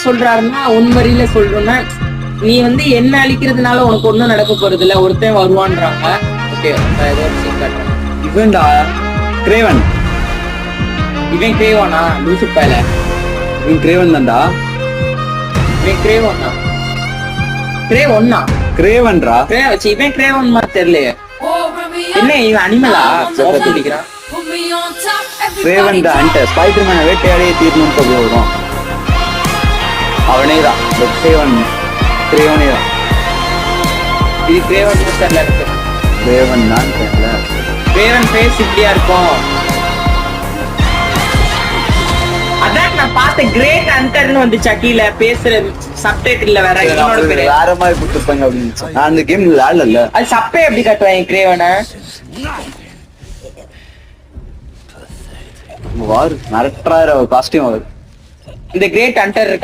சொல்றாருன்னா உன் வரியில சொல்றோம்னா நீ வந்து என்ன அழிக்கிறதுனால உனக்கு ஒண்ணும் நடக்க போறது இல்ல, ஒருத்தன் வருவான்றாங்க. ஓகே, ஏதோ ஒரு சீன் காட்டுறேன். இவன்டா கிரேவன். இவன் கிரேவானா? லூசு பேல. இவன் கிரேவன் தான்டா. இவன் கிரேவனா? கிரேவன்னா கிரேவன்டா. இவன் கிரேவன் மாதிரி தெரியலையே. என்ன இவன் அனிமலா? பிடிக்கிறான். கிரேவன் தான் ஸ்பைடர்மேனை வேட்டையாடியே தீர்ணும்னு போகும். அவனே தான் கிரேவன். கிரேவனே தான். இது கிரேவன் தெரியல இருக்கு. கிரேவன் தான் தெரியல. கிரேவன் ஃபேஸ் இப்படியா இருக்கும். அதான் நான் பார்த்த கிரேட் ஹண்டர்னு வந்துச்சா கீழே பேசுற சப்டைட்டில்ல வேற என்னோட பேரு வேற மாதிரி கொடுத்துருப்பாங்க அப்படின்னு. நான் அந்த கேம் விளையாடல. அது சப்பே எப்படி காட்டுவாங்க கிரேவனை? வாரு மிரட்டுறாரு காஸ்டியூம். அவர் இந்த கிரேட் ஹண்டர் இருக்கான்.